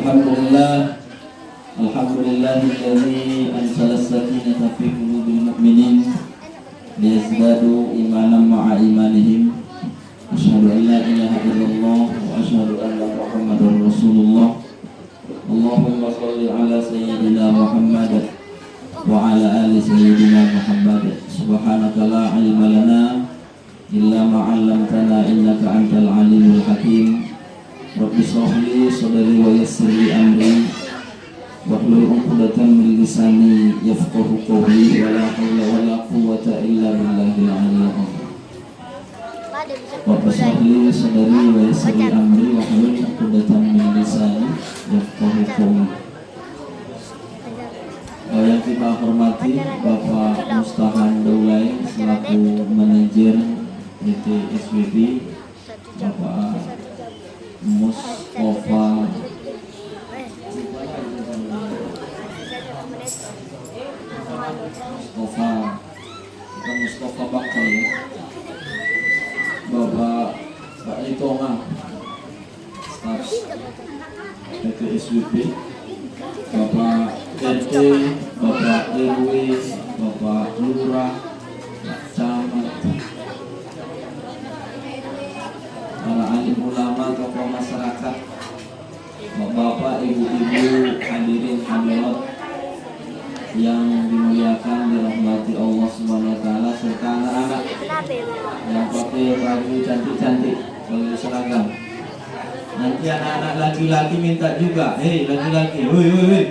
Alhamdulillah, alhamdulillahilladzi anzala as-sakinata fi qulubil mu'minin liyazdadu imanan ma'a imanihim. Asyhadu an la ilaha illallah wa asyhadu anna Muhammadar Rasulullah. Allahumma shalli ala sayyidina Muhammad wa ala ali sayyidina Muhammad. Subhanaka la ilma lana illa ma 'allamtana innaka antal alimul hakim. Rabbi shrah li sadri wa yassir li amri wahlul 'uqdatam min lisani yafqahu qawli wa la hawla wa la quwwata illa billahil 'aliyyil 'azhim. Rabbi shrah li sadri wa yassir li amri wahlul 'uqdatam min lisani yafqahu qawli. Yang kita hormati Bapak Mustahan Daulay selaku manajer PT SWP, Bapak Mustafa Bakal, Bapak Pak Itonga, staf PT SWP, Bapak RT, Bapak RW, Bapak Lurah, Camat, para alim ulama, tokoh masyarakat, bapak, ibu-ibu, hadirin hadirat yang dimuliakan, dirahmati Allah Subhanahu wa taala, serta anak-anak yang pakai baju cantik-cantik, baju seragam. Nanti anak-anak laki-laki minta juga, hei laki-laki, woi.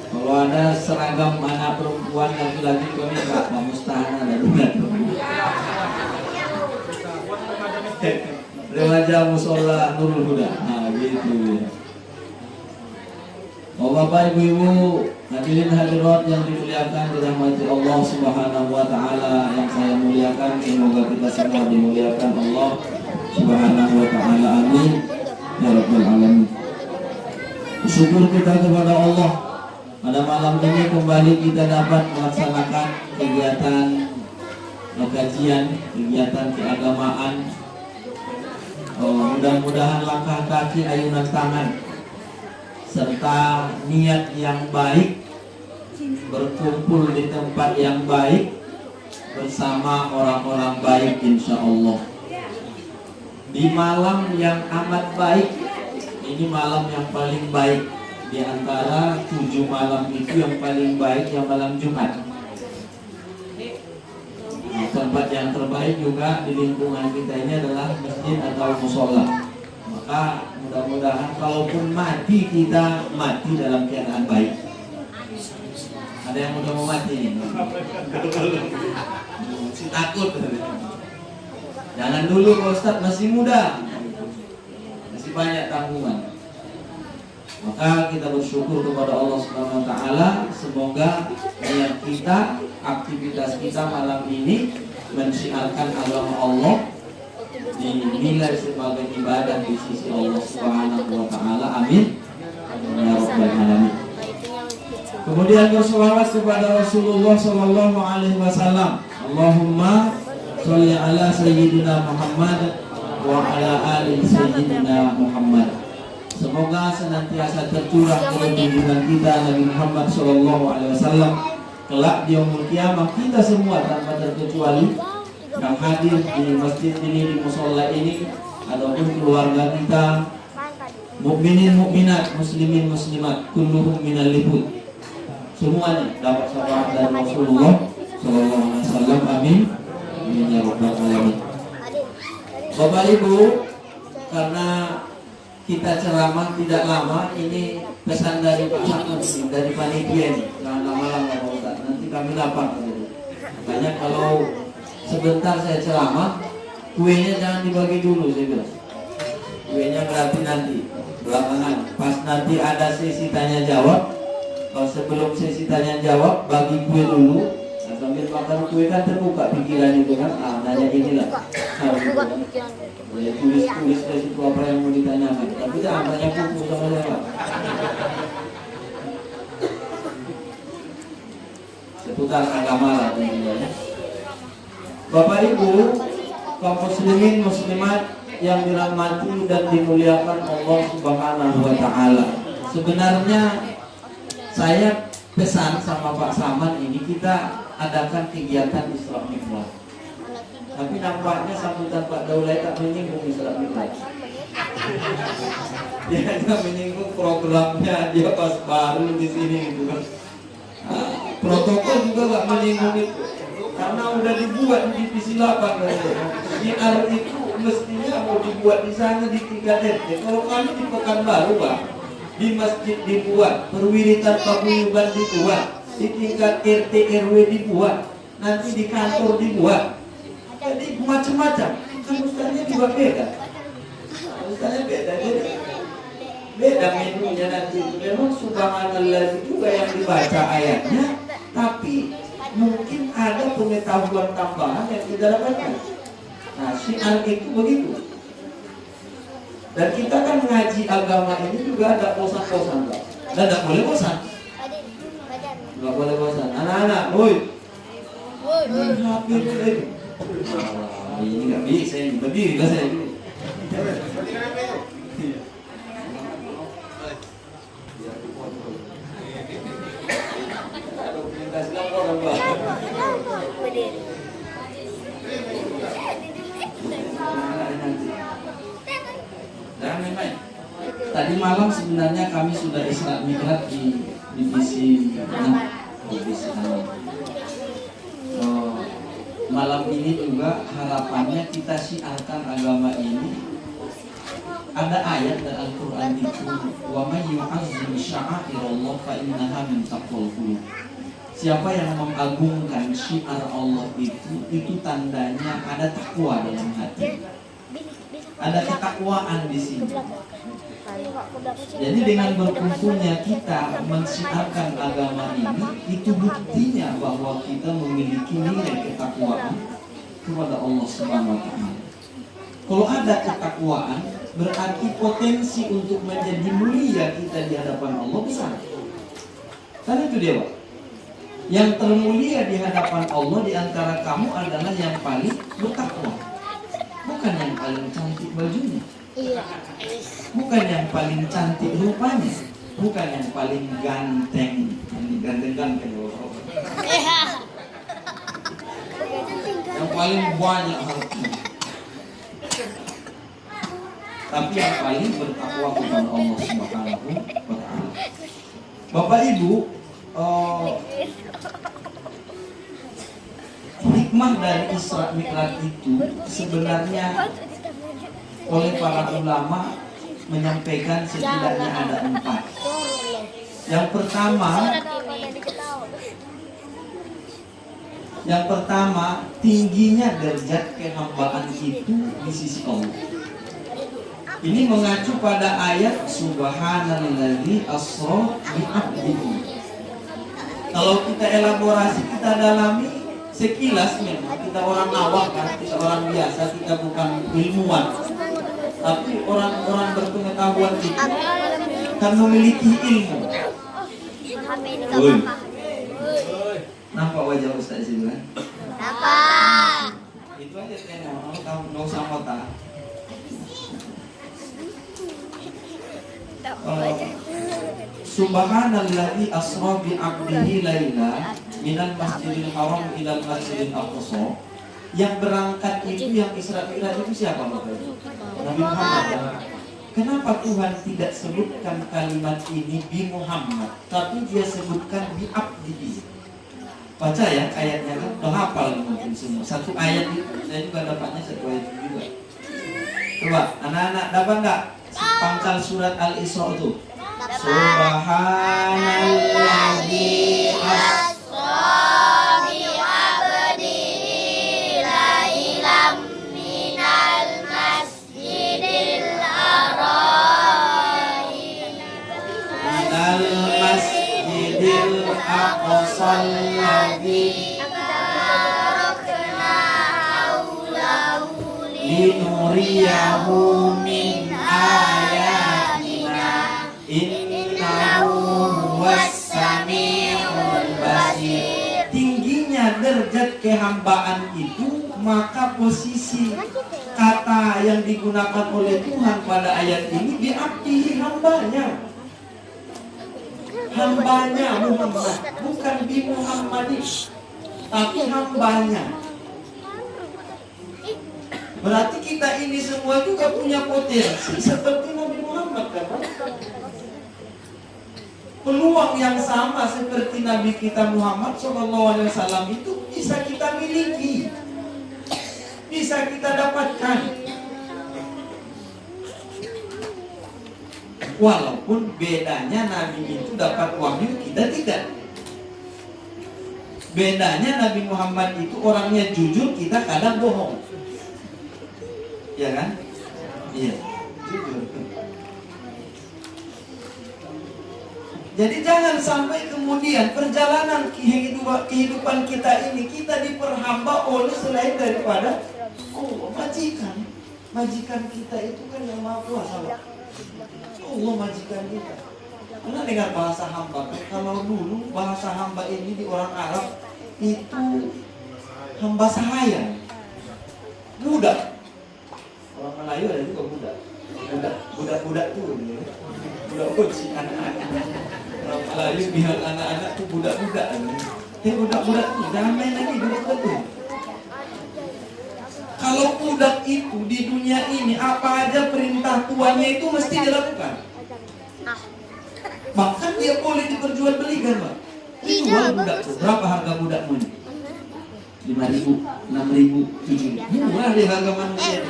Kalau ada seragam anak perempuan laki-laki kau minta, Pak Mustahan ada juga. Remaja Musola Nurul Huda. Nah gitu ya. Oh Bapak Ibu-ibu, hadirin hadirat yang dimuliakan, dirahmati Allah Subhanahu wa taala, yang saya muliakan, semoga kita semua dimuliakan Allah Subhanahu wa taala. Amin ya rabbal alamin. Syukur kita kepada Allah, pada malam ini kembali kita dapat melaksanakan kegiatan kajian, kegiatan keagamaan. Mudah-mudahan langkah kaki, ayunan tangan, serta niat yang baik berkumpul di tempat yang baik bersama orang-orang baik, insya Allah. Di malam yang amat baik, ini malam yang paling baik di antara 7 malam itu, yang paling baik yang malam Jumat. Tempat yang terbaik juga di lingkungan kita ini adalah masjid atau musola. Maka mudah-mudahan kalaupun mati, kita mati dalam keadaan baik. Ada yang udah mau mati? Masih takut. Jangan dulu Pak Ustadz, masih muda, masih banyak tanggungan. Maka kita bersyukur kepada Allah Subhanahu wa taala, semoga niat kita, aktivitas kita malam ini mensiarkan agama Allah, dinilai sebagai ibadah di sisi Allah Subhanahu wa taala. Amin ya rabbal alamin. Kemudian berselawat kepada Rasulullah sallallahu alaihi wasallam. Allahumma sholli ala sayyidina Muhammad wa ala ali sayyidina Muhammad. Semoga senantiasa tercurah kebenaran kita Nabi Muhammad sallallahu alaihi wasallam kelak di yaumul kiamah. Kita semua tanpa terkecuali yang hadir di masjid ini, di musola ini, ataupun keluarga kita, mukminin mukminat, muslimin muslimat, kulluhum minal lihud, semuanya dapat syafaat dari Rasulullah sallallahu alaihi wasallam. Amin ya rabbal alamin. Bapak Ibu, karena kita ceramah tidak lama, ini pesan dari Pak Sakun, dari panitia ini, jangan lama-lama Pak Ustaz, nanti kami lapar. Makanya kalau sebentar saya ceramah, kuenya jangan dibagi dulu, saya bilang. Kuenya berarti nanti belakangan, pas nanti ada sesi tanya jawab. Kalau sebelum sesi tanya jawab, bagi kue dulu. Nah, sambil makan kue kan terbuka pikiran itu kan, nanya inilah. Ya, tulis dari situ apa yang mau ditanyakan, tapi jangan tanya buku sama saya. Seputar agama lah tentunya. Bapak Ibu, kaum muslimin muslimat yang dirahmati dan dimuliakan Allah Subhanahu wa taala. Sebenarnya saya pesan sama Pak Saman ini kita adakan kegiatan Isra Mi'raj. Tapi nampaknya sambutan Pak Daulay tak menyinggung Isra Mi'raj. Dia hanya menyinggung programnya dia pas baru di sini gitu kan. Protokol juga gak menyinggung itu. Karena udah dibuat di divisi 8 PR itu mestinya mau dibuat di sana di 3 RT. Kalau kami di Pekanbaru Pak, di masjid dibuat, perwiritan paguyuban dibuat, di tingkat RT RW dibuat, nanti di kantor dibuat. Jadi macam-macam. Kan ustaznya juga beda. Ustaznya beda. Jadi beda menunya nanti. Memang subhanallah juga yang dibaca ayatnya, tapi mungkin ada pengetahuan tambahan yang kita dapatkan. Nah, syiar itu begitu. Dan kita kan ngaji agama ini juga ada bosan-bosan, Pak. Dan tidak boleh bosan. Tidak boleh bosan. Anak-anak, woi. Ini nggak bisa, ini berdiri lah saya. Tadi malam sebenarnya kami sudah Isra Mi'raj di divisi 6. Malam ini juga harapannya kita syiarkan agama ini. Ada ayat dari Al-Quran itu, wa may yu'azzim sya'airallah fa innaha min taqwal qulub. Siapa yang mengagungkan syiar Allah itu tandanya ada takwa dalam hati. Ada ketakwaan di sini. Jadi dengan berkumpulnya kita mensiarkan agama ini, itu buktinya bahwa kita memiliki nilai ketakwaan kepada Allah Subhanahu wa taala. Kalau ada ketakwaan, berarti potensi untuk menjadi mulia kita di hadapan Allah besar. Kan itu dia, Pak. Yang termulia di hadapan Allah di antara kamu adalah yang paling bertakwa. Bukan yang paling cantik bajunya. Bukan yang paling cantik rupanya. Bukan yang paling ganteng. Yang ganteng-ganteng. Yang paling banyak hartanya. Tapi yang paling bertakwa kepada Allah Subhanahu wa taala. Bapak Ibu, hikmah dari Isra Mi'raj itu sebenarnya oleh para ulama menyampaikan setidaknya ada 4. Yang pertama, tingginya derajat kehambaan itu di sisi Allah. Ini mengacu pada ayat Subhanalladzi asra bi 'abdihi. Kalau kita elaborasi, kita dalami sekilas memang kita orang awam kan, kita orang biasa, kita bukan ilmuwan. Tapi orang-orang berpengetahuan itu kan memiliki ilmu. Nampak wajah Ustaz di sini kan? Nampak. Itu aja tengok, kamu nggak usah kota. Subhanalladzi asra bi 'abdihi laila minal masjidil haram ilal masjidil aqsa. Yang berangkat itu, yang Isra Mi'raj itu siapa Bapak? Nabi Muhammad. Kenapa Tuhan tidak sebutkan kalimat ini bi Muhammad, tapi dia sebutkan bi 'abdihi? Baca ya ayatnya kan, udah hafal mungkin semua. Satu ayat itu, saya juga dapatnya satu ayat itu juga. Coba anak-anak dapat nggak pangkal surat Al-Isra itu? Subhanalladzi Asra bi 'abdihi lailam minal masjidil haram ilal masjidil aqsa alladzi barakna haulahu linuriyahu min ayatina innahu huwas-sami'ul basir. Tingginya derajat kehambaan itu, maka posisi kata yang digunakan oleh Tuhan pada ayat ini diarti hambanya. Hambanya Muhammad, bukan bi Muhammadi, tapi hambanya. Berarti kita ini semua juga punya potensi seperti Nabi Muhammad, kan? Peluang yang sama seperti Nabi kita Muhammad SAW itu bisa kita miliki, bisa kita dapatkan. Walaupun bedanya Nabi itu dapat wahyu, kita tidak. Bedanya Nabi Muhammad itu orangnya jujur, kita kadang bohong. Ya kan? Iya, jujur. Jadi jangan sampai kemudian perjalanan kehidupan kita ini kita diperhamba oleh selain daripada Allah. Majikan kita itu kan yang Maha Kuasa. Allah majikan kita. Karena dengan bahasa hamba, kalau dulu bahasa hamba ini di orang Arab itu hamba sahaya, budak. Orang Melayu ada juga budak. Budak tuh, budak kecil anak-anak. Orang Melayu bilang anak-anak tuh budak-budak. Budak-budak tuh jangan main lagi budak tuh. Kalau budak itu di dunia ini apa aja perintah tuannya itu mesti dilakukan. Bahkan dia boleh diperjualbelikan, Pak. Dijual budak tuh. Berapa harga budakmu ini? 5.000, 6.000, 7.000. Murah deh harga manusia.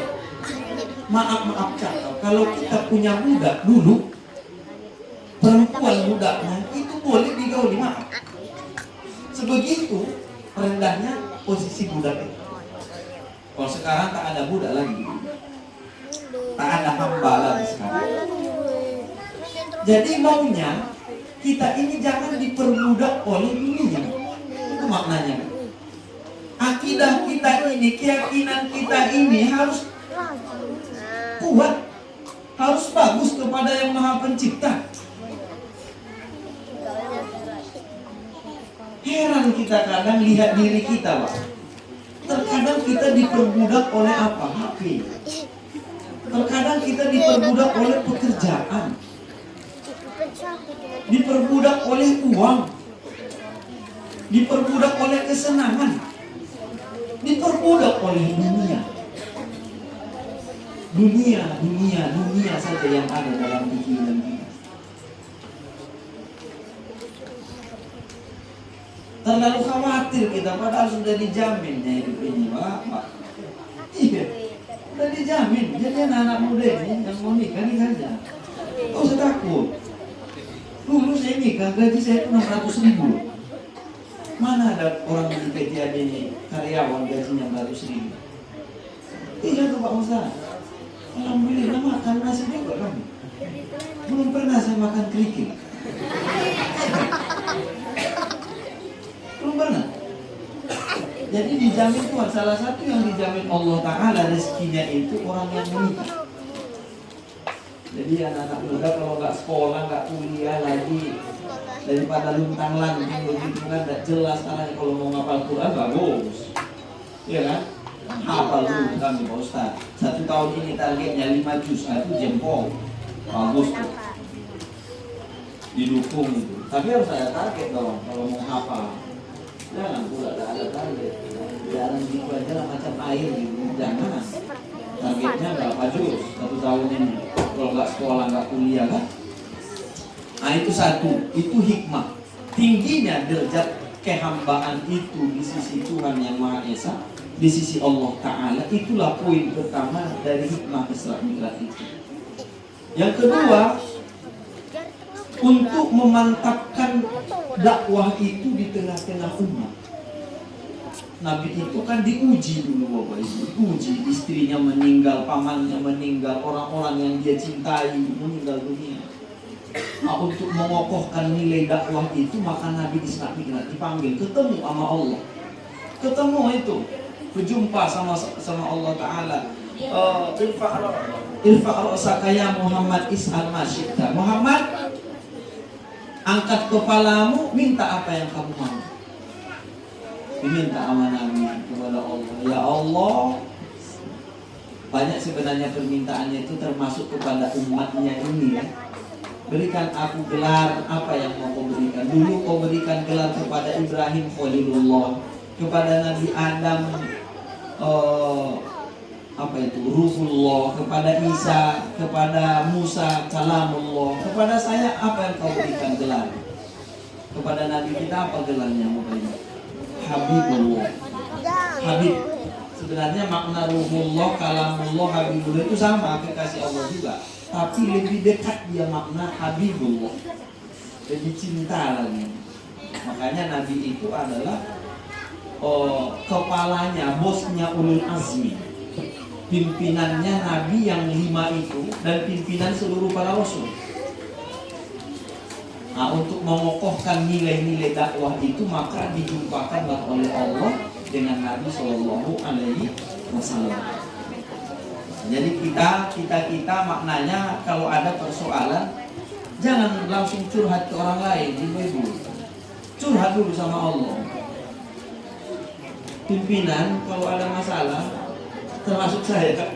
Maaf cakap, kalau kita punya budak dulu, perempuan budaknya itu boleh digauli, maaf. Sebegitu rendahnya posisi budak itu. Kalau sekarang tak ada budak lagi, tak ada hamba lagi sekarang. Jadi maunya kita ini jangan diperbudak oleh dunia. Itu maknanya. Akidah kita ini, keyakinan kita ini harus kuat, harus bagus kepada Yang Maha Pencipta. Heran kita kadang lihat diri kita, Pak. Terkadang kita diperbudak oleh apa? HP. Terkadang kita diperbudak oleh pekerjaan, diperbudak oleh uang, diperbudak oleh kesenangan, diperbudak oleh dunia. Dunia saja yang ada dalam pikiran kita. Terlalu khawatir kita, padahal sudah dijamin hidup ini, Pak. Iya, sudah dijamin. Jadi anak muda ini yang mau nikah saja. Kau usah takut. Dulu saya nikah, gaji saya itu 600.000. Mana ada orang di PTAD ini karyawan gajinya 400.000? Iya tuh Pak Ustaz. Alhamdulillah makan nasi juga kami. Belum pernah saya makan kerikil. Belum pernah. Jadi dijamin Tuhan. Salah satu yang dijamin Allah Ta'ala rezekinya itu orang yang menikah. Jadi anak-anak muda kalau nggak sekolah, nggak kuliah lagi, daripada luntang-lantung begitu kan nggak jelas. Karena kalau mau ngapal Quran bagus, ya kan? Hafal dulu kami Pak Ustaz. 1 tahun ini targetnya 5 juz, itu jempol, bagus tuh. Didukung itu. Tapi harus ada target dong kalau mau hafal. Jangan pula ada target. Jarang gitu aja lah macam air gitu. Jangan. Targetnya berapa juz 1 tahun ini? Kalau nggak sekolah, nggak kuliah kan? Nah itu satu, itu hikmah. Tingginya derajat kehambaan itu di sisi Tuhan Yang Maha Esa, di sisi Allah Ta'ala. Itulah poin pertama dari hikmah Isra Mi'raj itu. Yang kedua, untuk memantapkan dakwah itu di tengah-tengah umat. Nabi itu kan diuji dulu Bapak Ibu. Diuji, istrinya meninggal, pamannya meninggal, orang-orang yang dia cintai meninggal dunia. Nah, untuk mengokohkan nilai dakwah itu, maka Nabi Isra Mi'raj dipanggil, ketemu sama Allah. Ketemu itu, berjumpa sama Allah Ta'ala. Irfa' ra'saka ya Muhammad is'al ma syi'ta. Muhammad, angkat kepalamu, minta apa yang kamu mau. Diminta sama Nabi kepada Allah, ya Allah, Banyak sebenarnya permintaannya itu termasuk kepada umatnya ini ya. Berikan aku gelar, apa yang mau kau berikan? Dulu kau berikan gelar kepada Ibrahim Khalilullah, kepada Nabi Adam Ruhullah, kepada Isa, kepada Musa Kalamullah. Kepada saya apa yang kau berikan gelar? Kepada Nabi kita apa gelarnya mau berikan? Habibullah. Habib. Sebenarnya makna Ruhullah, Kalamullah, Habibullah itu sama, kekasih Allah juga. Tapi lebih dekat dia makna Habibullah, lebih cinta lagi. Makanya Nabi itu adalah kepalanya, bosnya ulul azmi, pimpinannya Nabi yang 5 itu, dan pimpinan seluruh para rasul. Nah, untuk mengokohkan nilai-nilai dakwah itu maka dijumpakanlah oleh Allah dengan Nabi Shallallahu Alaihi Wasallam. Jadi kita maknanya kalau ada persoalan jangan langsung curhat ke orang lain, ibu-ibu. Curhat dulu sama Allah. Pimpinan kalau ada masalah, termasuk saya,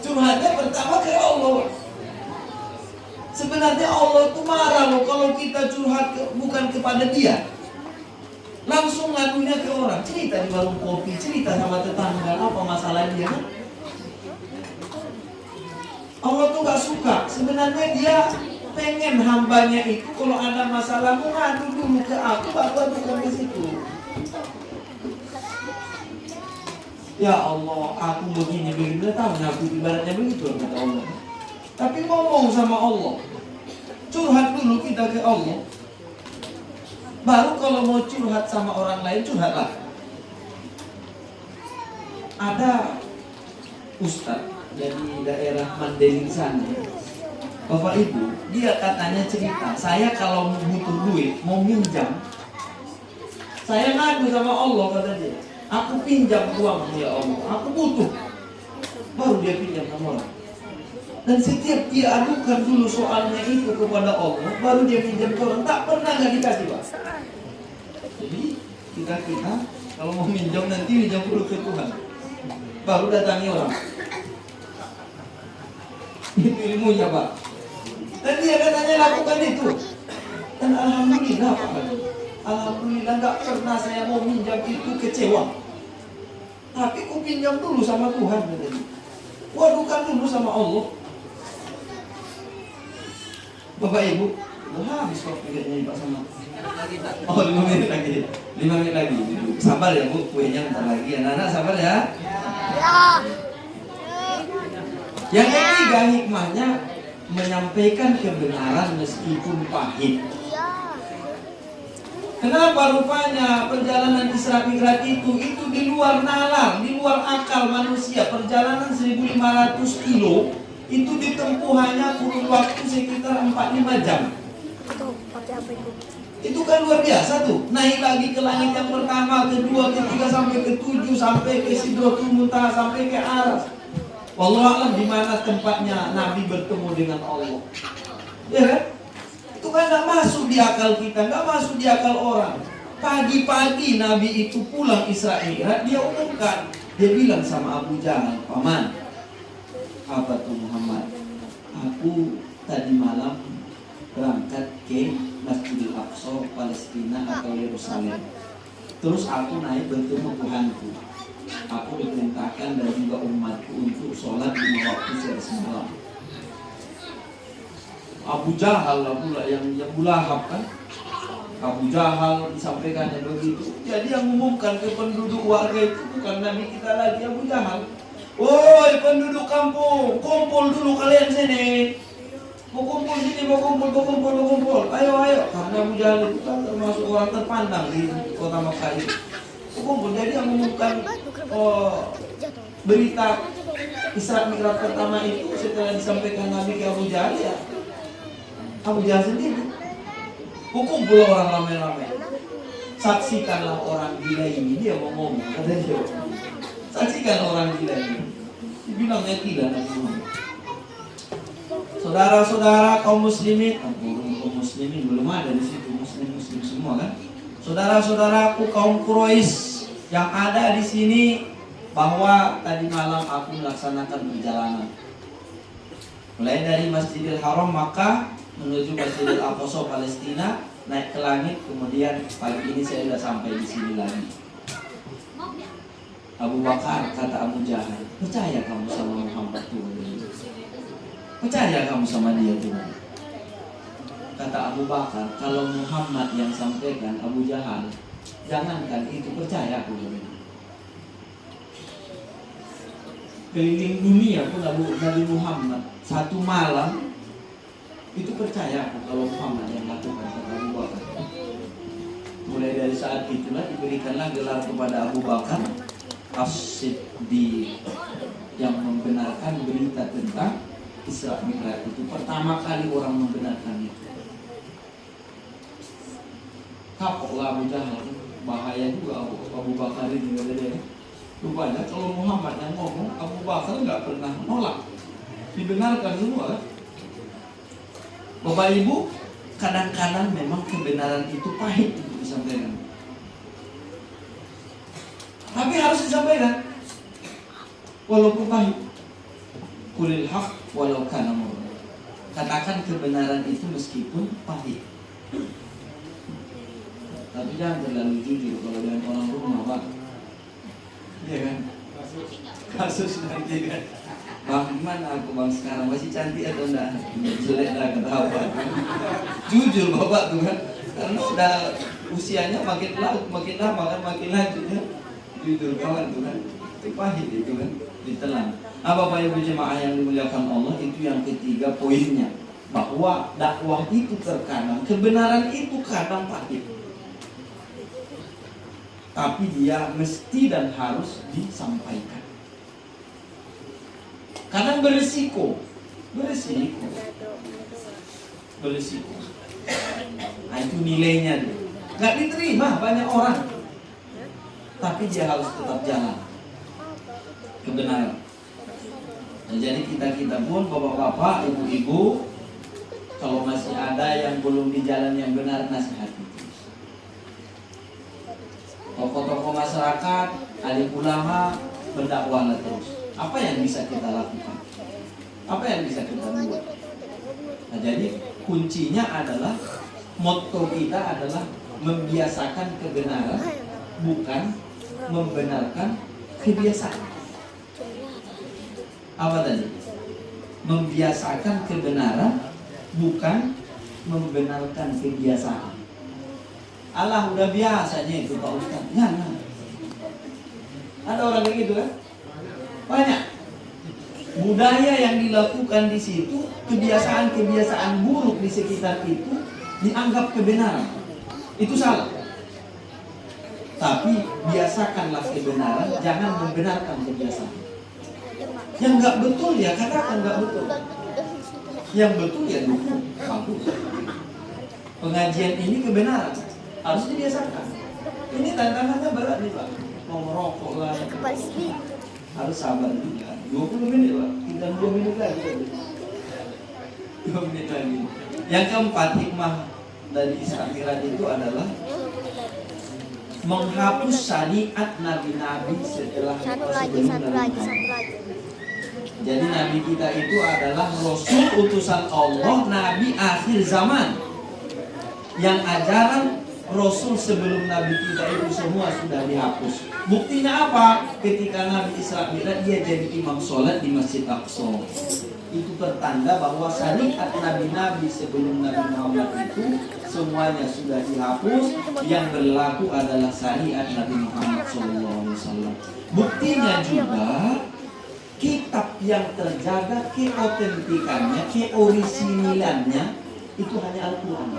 curhatnya pertama ke Allah. Sebenarnya Allah itu marah loh kalau kita curhat bukan kepada Dia. Langsung ngadunya ke orang, cerita di warung kopi, cerita sama tetangga apa masalah dia. Allah tuh gak suka. Sebenarnya Dia pengen hambanya itu kalau ada masalah ngadu dulu ke aku, baru adukan ke situ. Ya Allah, aku begini, tahu aku ibaratnya begitu kata Allah. Tapi ngomong sama Allah, curhat dulu kita ke Allah. Baru kalau mau curhat sama orang lain, curhatlah. Ada ustadz dari daerah Mandailing sana, Bapak Ibu, dia katanya cerita, saya kalau butuh duit, mau minjam, saya ngadu sama Allah, kata dia, aku pinjam uang ya Allah, aku butuh. Baru dia pinjam sama orang. Dan setiap dia adukan dulu soalnya itu kepada Allah, baru dia pinjam ke orang. Tak pernah nggak dikasih, Pak. Jadi kita kalau mau minjam nanti minjam dulu ke Tuhan, baru datangi orang. Itu ilmunya, Pak. Dan dia katanya lakukan itu. Dan alhamdulillah, Pak. Alhamdulillah nggak pernah saya mau minjam itu kecewa. Tapi ku pinjam dulu sama Tuhan katanya. Waduhkan dulu sama Allah. Bapak Ibu, habis waktu kayaknya Pak sama. Oh, 5 menit lagi. 5 menit lagi. Sabar ya Bu, kuenya bentar lagi. Anak-anak sabar ya. Yang ketiga hikmahnya menyampaikan kebenaran meskipun pahit. Kenapa rupanya perjalanan Isra Mi'raj itu di luar nalar, di luar akal manusia. Perjalanan 1500 kilo itu ditempuh hanya kurun waktu sekitar 4-5 jam. Itu kan luar biasa tuh. Naik lagi ke langit yang pertama, kedua, ketiga, sampai ke-7, sampai ke Sidratul Muntaha, sampai ke Aras. Wallahu a'lam di mana tempatnya Nabi bertemu dengan Allah. Ya kan? Itu kan gak masuk di akal kita, gak masuk di akal orang. Pagi-pagi Nabi itu pulang Isra Mi'raj, dia umumkan. Dia bilang sama Abu Jahal, "Paman, apa tuh Muhammad? Aku tadi malam berangkat ke Masjidil Aqsa, Palestina atau Yerusalem. Terus aku naik bertemu Tuhanku. Aku diperintahkan dan juga umatku untuk sholat 5 waktu semalam." Abu Jahal lah pula yang Lahab kan. Abu Jahal disampaikannya begitu. Jadi yang mengumumkan ke penduduk warga itu bukan Nabi kita lagi, Abu Jahal. "Woi penduduk kampung, kumpul dulu kalian sini. Mau kumpul sini, mau kumpul. Ayo. Karena Abu Jahal itu kan termasuk orang terpandang di kota Makkah itu. Kumpul. Jadi yang mengumumkan berita Isra Mi'raj pertama itu setelah disampaikan Nabi ke Abu Jahal, ya Abu Jahal sendiri. Kumpul orang ramai-ramai. Saksikanlah orang gila ini, dia mau ngomong, kata dia. Saksikan orang gila ini. Dibilangnya gila Nabi Muhammad. Saudara-saudara kaum muslimin, kaum muslimin belum ada di situ, muslim semua kan. Saudara-saudaraku kaum Quraisy yang ada di sini, bahwa tadi malam aku melaksanakan perjalanan mulai dari Masjidil Haram Makkah menuju Masjidil Aqsa Palestina, naik ke langit, kemudian pagi ini saya sudah sampai di sini lagi. Abu Bakar, kata Abu Jahal, percaya kamu sama Muhammad Tuhan? Percaya kamu sama dia Tuhan? Kata Abu Bakar, kalau Muhammad yang sampaikan Abu Jahal, jangankan itu, percaya aku. Keliling dunia pun Nabi Muhammad satu malam itu percaya aku kalau Muhammad yang lakukan, kata Abu Bakar. Mulai dari saat itulah diberikanlah gelar kepada Abu Bakar As-Siddiq, yang membenarkan berita tentang Isra Mi'raj itu. Pertama kali orang membenarkan itu. Kapoklah Abu Jahal, bahaya juga Abu Bakar ini, kata dia. Rupanya kalau Muhammad yang ngomong, Abu Bakar nggak pernah nolak, dibenarkan semua. Bapak Ibu, kadang-kadang memang kebenaran itu pahit untuk disampaikan, tapi harus disampaikan walaupun pahit. Qulil haq walau kana murra. Katakan kebenaran itu meskipun pahit. Tapi jangan terlalu jujur kalau dengan orang rumah, Pak. Iya kan? Kasus nanti kan. Bang, gimana aku bang sekarang? Masih cantik atau enggak? Jelek lah, kata apa? Jujur Bapak tuh kan. Karena sudah usianya makin lama kan makin lanjut ya. Jujur kawan tuh kan. Itu pahit itu kan. Ditelan. Nah Bapak Ibu jemaah yang dimuliakan Allah, itu yang ketiga poinnya. Bahwa dakwah itu terkadang, kebenaran itu kadang pahit, tapi dia mesti dan harus disampaikan. Kadang berisiko. Nah itu nilainya tuh. Gak diterima banyak orang, tapi dia harus tetap jalan kebenaran. Nah, jadi kita pun bapak-bapak, ibu-ibu, kalau masih ada yang belum di jalan yang benar, nasihati. Tokoh-tokoh masyarakat, alim ulama, berdakwahlah terus. Apa yang bisa kita lakukan? Apa yang bisa kita buat? Nah, jadi kuncinya adalah, motto kita adalah membiasakan kebenaran, bukan membenarkan kebiasaan. Apa tadi? Membiasakan kebenaran, bukan membenarkan kebiasaan. Allah udah biasanya itu Pak Ustaz. Jangan. Ada orang kayak gitu kan? Banyak. Budaya yang dilakukan di situ, kebiasaan-kebiasaan buruk di sekitar itu dianggap kebenaran. Itu salah. Tapi biasakanlah kebenaran, jangan membenarkan kebiasaan. Yang nggak betul ya katakan nggak betul. Yang betul ya dukung. Bagus. Pengajian ini kebenaran, harus dibiasakan. Ini tantangannya berat nih Pak. Mau merokok lah, harus sabar juga. 20 menit Pak, kita 2 menit lagi. 2 menit lagi. Yang keempat, hikmah dari Isra Mi'raj itu adalah menghapus syariat nabi-nabi setelah sebelum Nabi. Jadi nabi kita itu adalah rasul utusan Allah, nabi akhir zaman. Yang ajaran rasul sebelum nabi kita itu semua sudah dihapus. Buktinya apa? Ketika Nabi Isra Mi'raj dia jadi imam sholat di Masjid Aqsa. Itu pertanda bahwa syariat nabi-nabi sebelum Nabi Muhammad itu semuanya sudah dihapus. Yang berlaku adalah syariat Nabi Muhammad SAW. Buktinya juga kitab yang terjaga keotentikannya, keorisinilannya itu hanya Al-Quran.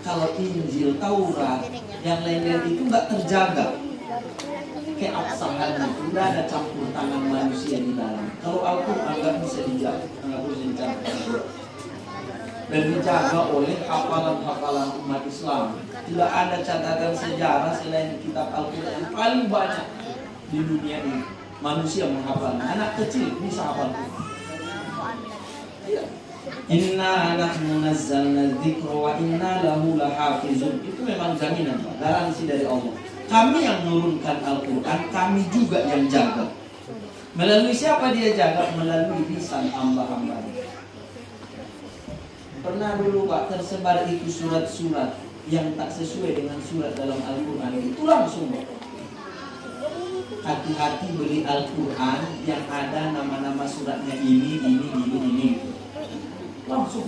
Kalau Injil, Taurat, yang lain-lain itu nggak terjaga keabsahannya, tidak ada campur tangan manusia di dalam. Kalau Al-Quran nggak bisa dijaga, dan dijaga oleh hafalan-hafalan umat Islam. Tidak ada catatan sejarah selain kitab Al-Quran yang paling banyak di dunia ini. Manusia menghafal, anak kecil bisa hafal. Inna nahnu nazzalna dzikra wa inna lahu lahafizun. Itu memang jaminan, Pak, garansi dari Allah. Kami yang menurunkan Al-Quran, kami juga yang jaga. Melalui siapa dia jaga? Melalui lisan hamba-hambanya. Pernah dulu Pak tersebar itu surat-surat yang tak sesuai dengan surat dalam Al-Quran, itu langsung hati-hati beli Al-Quran yang ada nama-nama suratnya ini. Langsung.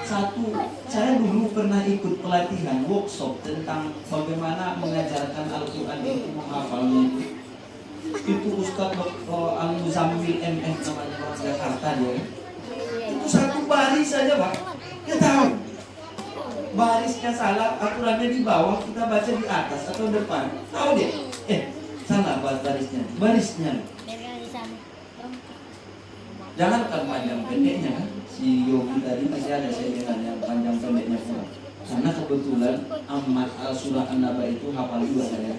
Satu, saya dulu pernah ikut pelatihan workshop tentang bagaimana mengajarkan Al-Quran itu menghafalnya itu. Itu Ustaz Al-Muzammil MF namanya, orang Jakarta dia. Itu satu baris saja Pak, dia tahu. Barisnya salah, aturannya di bawah, kita baca di atas atau depan. Tahu dia? Salah barisnya. Jangankan panjang pendeknya kan. Si Yogi tadi masih ada saya dengar yang panjang pendeknya pula. Karena kebetulan amat surah An-Naba itu hafal juga saya.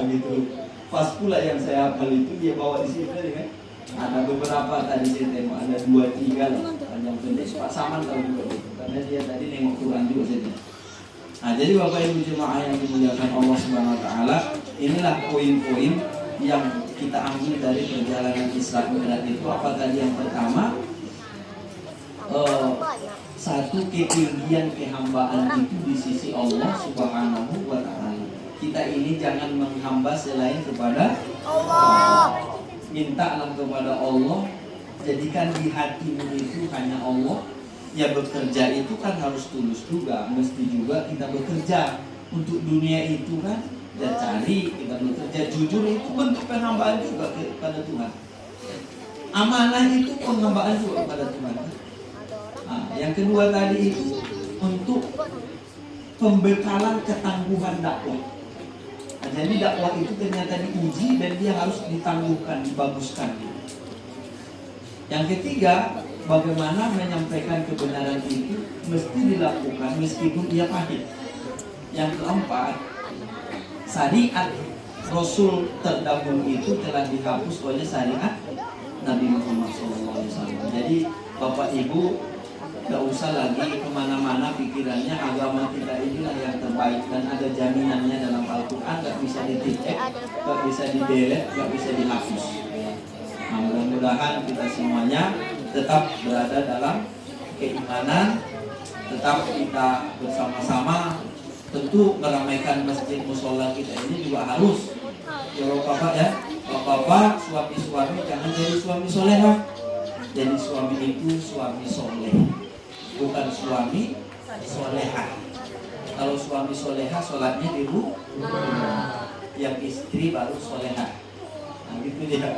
Gitu. Pas pula yang saya hafal itu dia bawa di sini kan. Ada beberapa tadi saya tengok, ada 2-3 lah panjang pendek. Pak Saman tahu juga itu. Karena dia tadi nengok Quran juga saja. Nah, jadi Bapak Ibu jemaah yang dimuliakan Allah Subhanahu wa taala, inilah poin-poin yang kita ambil dari perjalanan Isra Mi'raj itu. Apa tadi yang pertama? Satu, ketinggian kehambaan itu di sisi Allah Subhanahu wa taala. Kita ini jangan menghamba selain kepada Allah. Mintalah kepada Allah, jadikan di hatimu itu hanya Allah. Ya bekerja itu kan harus tulus juga, mesti juga kita bekerja untuk dunia itu kan. Dan cari kita bekerja jujur itu bentuk penghambaan juga kepada Tuhan. Amanah itu penghambaan juga kepada Tuhan. Nah, yang kedua tadi itu untuk pembekalan ketangguhan dakwah. Nah, jadi dakwah itu ternyata diuji dan dia harus ditangguhkan, dibaguskan. Yang ketiga, bagaimana menyampaikan kebenaran itu mesti dilakukan meskipun ia pahit. Yang keempat, syariat Rasul terdahulu itu telah dihapus oleh syariat Nabi Muhammad SAW. Jadi Bapak Ibu gak usah lagi kemana-mana pikirannya agama kita inilah yang terbaik dan ada jaminannya dalam Al-Quran, gak bisa dititik, gak bisa di-delete, gak bisa dihapus. Nah, mudah-mudahan kita semuanya tetap berada dalam keimanan, tetap kita bersama-sama. Tentu meramaikan masjid musola kita ini juga harus. Ya Bapak ya, Bapak suami-suami jangan jadi suami soleha. Jadi suami itu suami soleh, bukan suami soleha. Kalau suami soleha sholatnya di rumah, yang istri baru soleha. Nah gitu dia.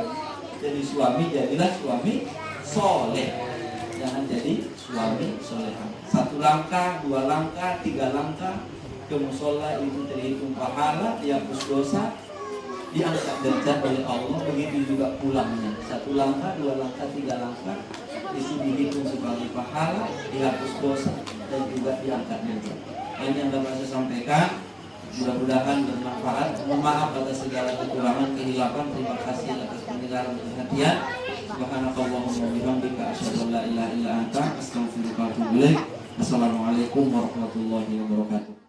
Jadi suami jadilah suami soleh, jangan jadi suami soleha. 1 langkah, 2 langkah, 3 langkah ke musola itu terhitung pahala, dihapus dosa, diangkat derajat oleh Allah. Begitu juga pulangnya, 1 langkah, 2 langkah, 3 langkah itu dihitung sebagai pahala, dihapus dosa dan juga diangkat derajat. Ini yang dapat saya sampaikan. Mudah-mudahan bermanfaat. Mohon maaf atas segala kekurangan, kehilapan. Terima kasih atas pendengaran perhatian. Subhanakallahumma wa bihamdika asyhadu an la ilaha illa anta astaghfiruka wa atubu ilaik. Assalamualaikum warahmatullahi wabarakatuh.